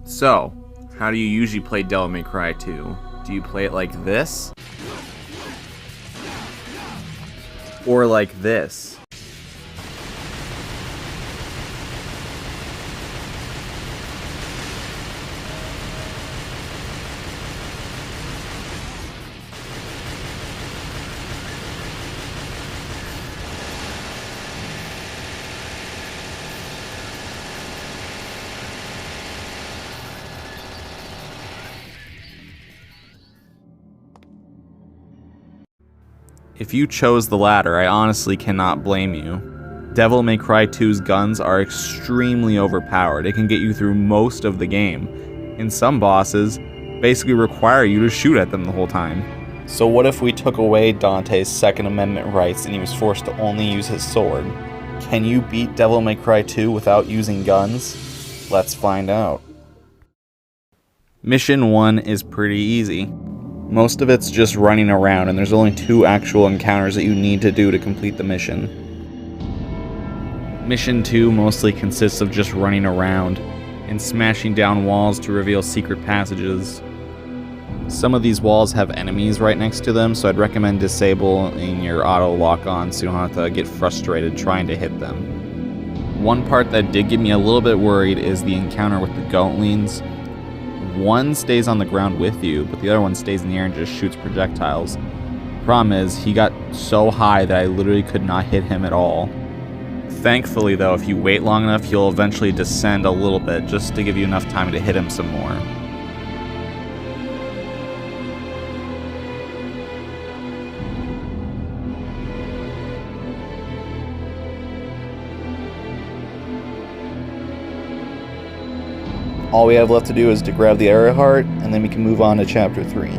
So, how do you usually play Devil May Cry 2? Do you play it like this? Or like this? If you chose the latter, I honestly cannot blame you. Devil May Cry 2's guns are extremely overpowered. It can get you through most of the game, and some bosses basically require you to shoot at them the whole time. So what if we took away Dante's Second Amendment rights and he was forced to only use his sword? Can you beat Devil May Cry 2 without using guns? Let's find out. Mission 1 is pretty easy. Most of it's just running around, and there's only 2 actual encounters that you need to do to complete the mission. Mission 2 mostly consists of just running around and smashing down walls to reveal secret passages. Some of these walls have enemies right next to them, so I'd recommend disabling your auto lock-on so you don't have to get frustrated trying to hit them. One part that did get me a little bit worried is the encounter with the Goatlings. One stays on the ground with you, but the other one stays in the air and just shoots projectiles. Problem is, he got so high that I literally could not hit him at all. Thankfully though, if you wait long enough, he'll eventually descend a little bit, just to give you enough time to hit him some more. All we have left to do is to grab the arrow heart, and then we can move on to Chapter 3.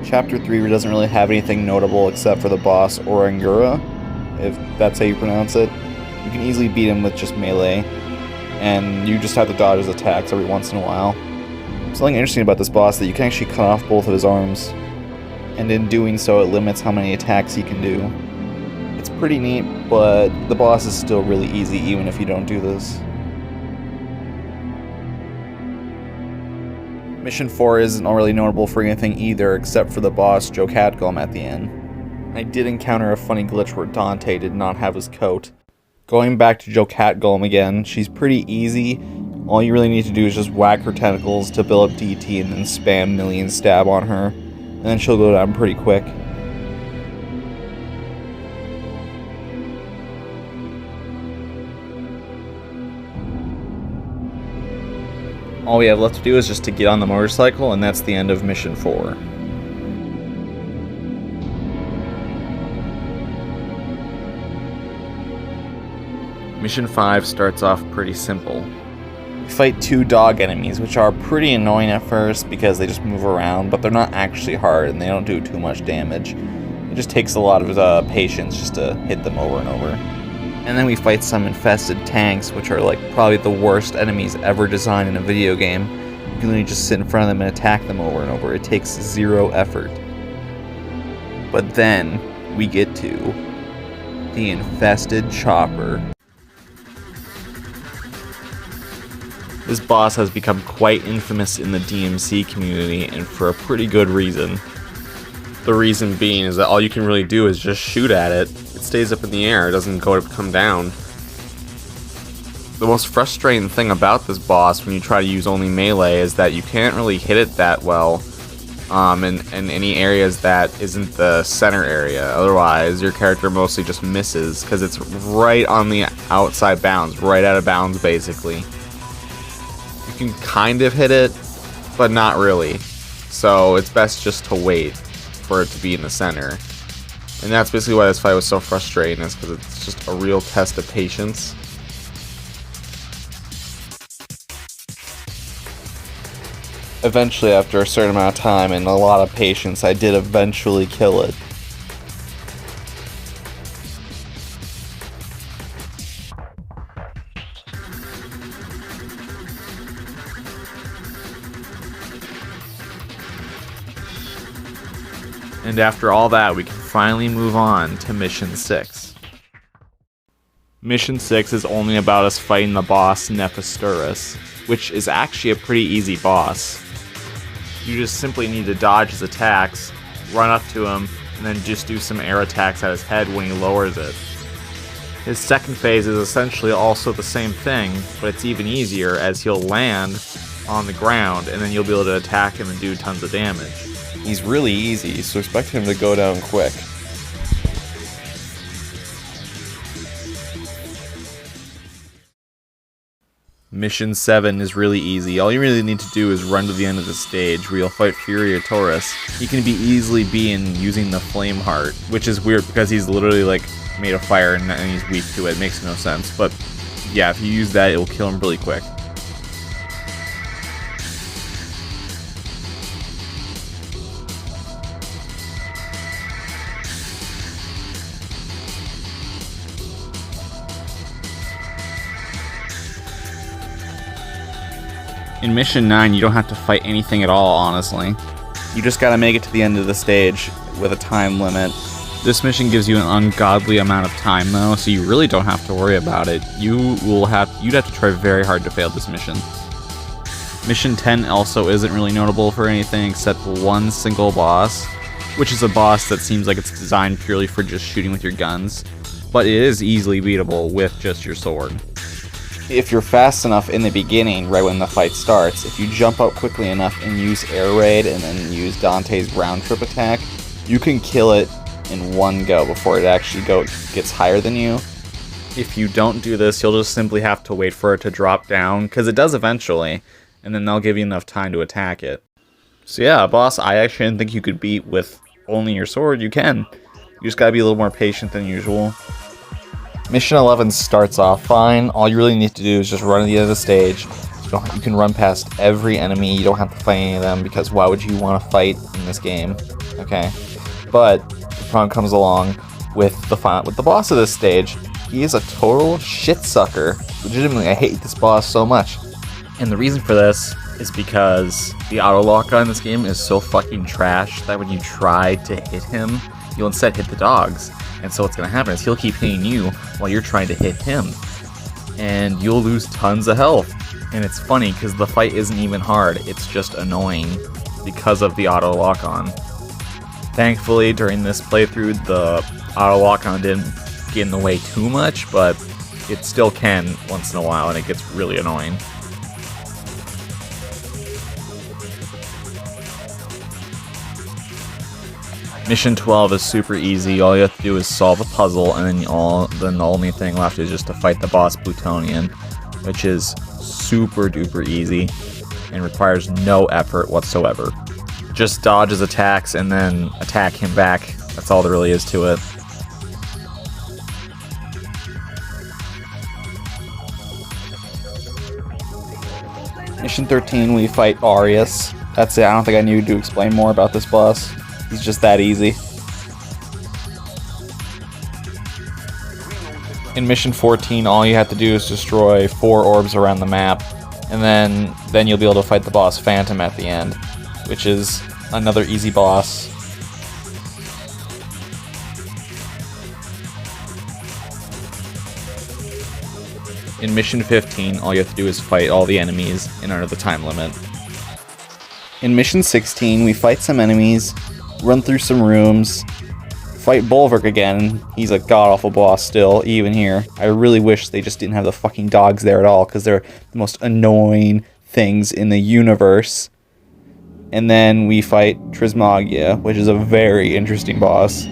Chapter 3 doesn't really have anything notable except for the boss Orangura, if that's how you pronounce it. You can easily beat him with just melee, and you just have to dodge his attacks every once in a while. Something interesting about this boss is that you can actually cut off both of his arms, and in doing so it limits how many attacks he can do. It's pretty neat, but the boss is still really easy even if you don't do this. Mission 4 isn't really notable for anything either, except for the boss, Joe Catgolem, at the end. I did encounter a funny glitch where Dante did not have his coat. Going back to Joe Catgolem again, she's pretty easy. All you really need to do is just whack her tentacles to build up DT and then spam million stab on her, and then she'll go down pretty quick. All we have left to do is just to get on the motorcycle, and that's the end of Mission 4. Mission 5 starts off pretty simple. We fight 2 dog enemies, which are pretty annoying at first because they just move around, but they're not actually hard and they don't do too much damage. It just takes a lot of patience just to hit them over and over. And then we fight some infested tanks, which are like probably the worst enemies ever designed in a video game. You can literally just sit in front of them and attack them over and over. It takes 0 effort. But then we get to the infested chopper. This boss has become quite infamous in the DMC community, and for a pretty good reason. The reason being is that all you can really do is just shoot at it. It stays up in the air, it doesn't come down. The most frustrating thing about this boss when you try to use only melee is that you can't really hit it that well in any areas that isn't the center area. Otherwise, your character mostly just misses because it's right on the outside bounds, right out of bounds basically. You can kind of hit it, but not really. So it's best just to wait for it to be in the center. And that's basically why this fight was so frustrating, is because it's just a real test of patience. Eventually, after a certain amount of time and a lot of patience, I did eventually kill it. And after all that, we can finally move on to Mission 6. Mission 6 is only about us fighting the boss Nephesturus. which is actually a pretty easy boss. You just simply need to dodge his attacks, run up to him, and then just do some air attacks at his head when he lowers it. His second phase is essentially also the same thing, but it's even easier as he'll land on the ground and then you'll be able to attack him and do tons of damage. He's really easy, so expect him to go down quick. Mission 7 is really easy. All you really need to do is run to the end of the stage where you'll fight Fury or Taurus. He can be easily beaten using the Flame Heart, which is weird because he's literally like made of fire and he's weak to it. It makes no sense, but yeah, if you use that, it will kill him really quick. In Mission 9, you don't have to fight anything at all, honestly. You just gotta make it to the end of the stage with a time limit. This mission gives you an ungodly amount of time, though, so you really don't have to worry about it. You'd have to try very hard to fail this mission. Mission 10 also isn't really notable for anything except one single boss, which is a boss that seems like it's designed purely for just shooting with your guns, but it is easily beatable with just your sword. If you're fast enough in the beginning, right when the fight starts, if you jump out quickly enough and use Air Raid and then use Dante's round trip attack, you can kill it in one go before it actually gets higher than you. If you don't do this, you'll just simply have to wait for it to drop down, because it does eventually, and then they'll give you enough time to attack it. So yeah, a boss I actually didn't think you could beat with only your sword. You can. You just gotta be a little more patient than usual. Mission 11 starts off fine. All you really need to do is just run to the end of the stage. You can run past every enemy. You don't have to fight any of them, because why would you want to fight in this game? Okay, but the problem comes along with the boss of this stage. He is a total shit sucker. Legitimately, I hate this boss so much. And the reason for this is because the auto lock on this game is so fucking trash that when you try to hit him, you'll instead hit the dogs. And so what's going to happen is he'll keep hitting you while you're trying to hit him. And you'll lose tons of health. And it's funny because the fight isn't even hard. It's just annoying because of the auto lock-on. Thankfully, during this playthrough, the auto lock-on didn't get in the way too much, but it still can once in a while, and it gets really annoying. Mission 12 is super easy. All you have to do is solve a puzzle, and then the only thing left is just to fight the boss Plutonian, which is super duper easy and requires no effort whatsoever. Just dodge his attacks and then attack him back. That's all there really is to it. Mission 13, we fight Arius. That's it. I don't think I need to explain more about this boss. He's just that easy. In Mission 14, all you have to do is destroy 4 orbs around the map, and then you'll be able to fight the boss Phantom at the end, which is another easy boss. In Mission 15, all you have to do is fight all the enemies and under the time limit. In Mission 16, we fight some enemies, run through some rooms, fight Bolverk again. He's a god-awful boss still, even here. I really wish they just didn't have the fucking dogs there at all, because they're the most annoying things in the universe. And then we fight Trismegia, which is a very interesting boss.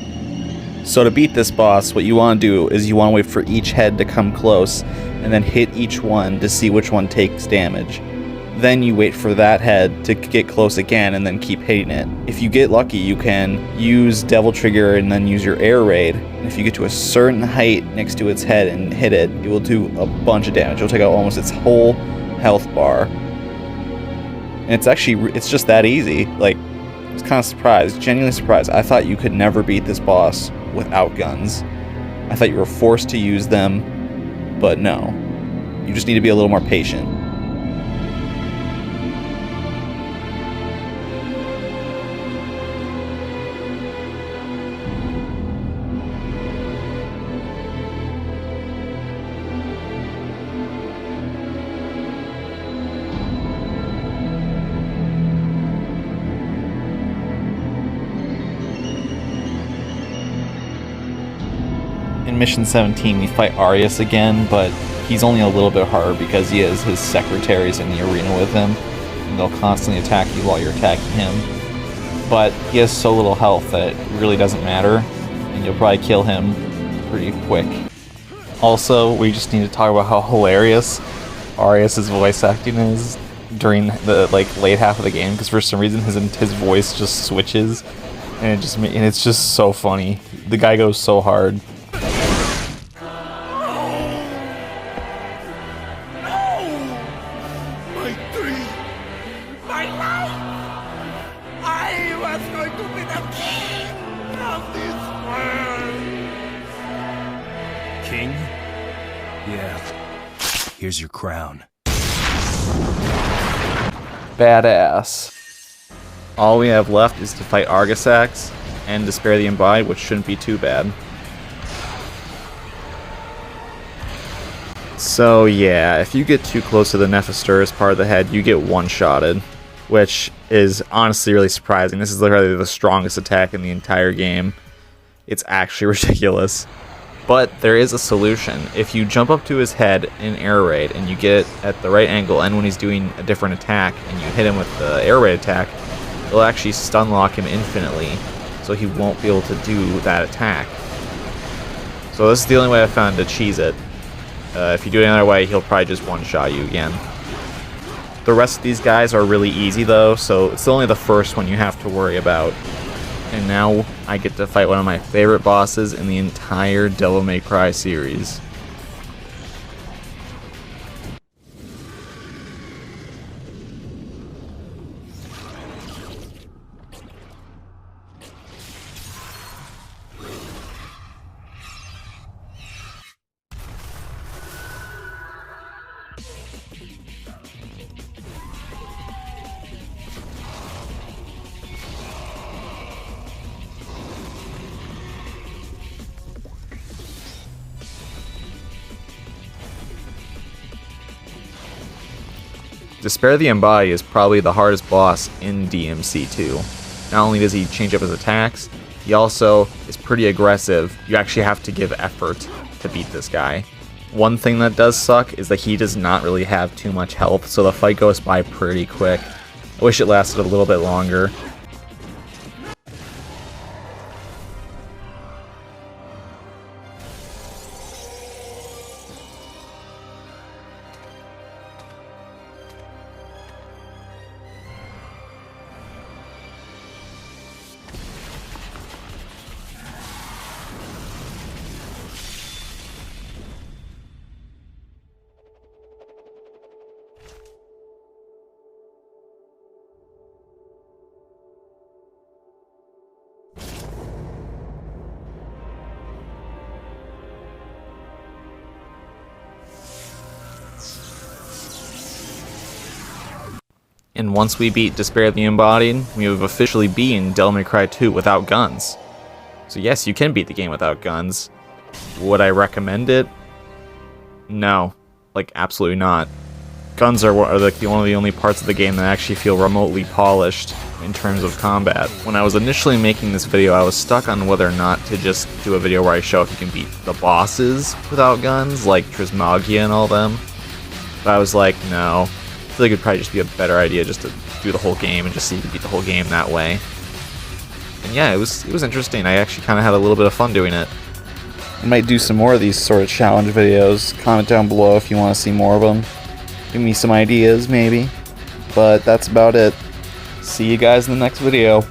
So to beat this boss, what you want to do is you want to wait for each head to come close, and then hit each one to see which one takes damage. Then you wait for that head to get close again and then keep hitting it. If you get lucky, you can use Devil Trigger and then use your Air Raid. And if you get to a certain height next to its head and hit it, it will do a bunch of damage. It'll take out almost its whole health bar. And it's just that easy. Like, I was kind of surprised, genuinely surprised. I thought you could never beat this boss without guns. I thought you were forced to use them, but no. You just need to be a little more patient. mission 17, we fight Arius again, but he's only a little bit harder because he has his secretaries in the arena with him, and they'll constantly attack you while you're attacking him. But he has so little health that it really doesn't matter, and you'll probably kill him pretty quick. Also, we just need to talk about how hilarious Arius' voice acting is during the late half of the game, because for some reason his voice just switches, and it's just so funny. The guy goes so hard. My dream! My life! I was going to be the king of this world! King? Yeah. Here's your crown. Badass. All we have left is to fight Argisax and Despair the Embodied, which shouldn't be too bad. So yeah, if you get too close to the Nephesturus part of the head, you get one-shotted, which is honestly really surprising. This is literally the strongest attack in the entire game. It's actually ridiculous. But there is a solution. If you jump up to his head in air raid and you get it at the right angle, and when he's doing a different attack and you hit him with the air raid attack, it'll actually stun lock him infinitely, so he won't be able to do that attack. So this is the only way I found to cheese it. If you do it another way, he'll probably just one-shot you again. The rest of these guys are really easy though, so it's only the first one you have to worry about. And now I get to fight one of my favorite bosses in the entire Devil May Cry series. Despair the Embodied is probably the hardest boss in DMC2. Not only does he change up his attacks, he also is pretty aggressive. You actually have to give effort to beat this guy. One thing that does suck is that he does not really have too much health, so the fight goes by pretty quick. I wish it lasted a little bit longer. And once we beat Despair the Embodied, we have officially beaten Devil May Cry 2 without guns. So yes, you can beat the game without guns. Would I recommend it? No. Like, absolutely not. Guns are like one of the only parts of the game that actually feel remotely polished in terms of combat. When I was initially making this video, I was stuck on whether or not to just do a video where I show if you can beat the bosses without guns, like Trismagia and all them. But I was like, no. I feel like it'd probably just be a better idea just to do the whole game and just see if you can beat the whole game that way. And yeah, it was interesting. I actually kind of had a little bit of fun doing it. I might do some more of these sort of challenge videos. Comment down below if you want to see more of them. Give me some ideas, maybe. But that's about it. See you guys in the next video.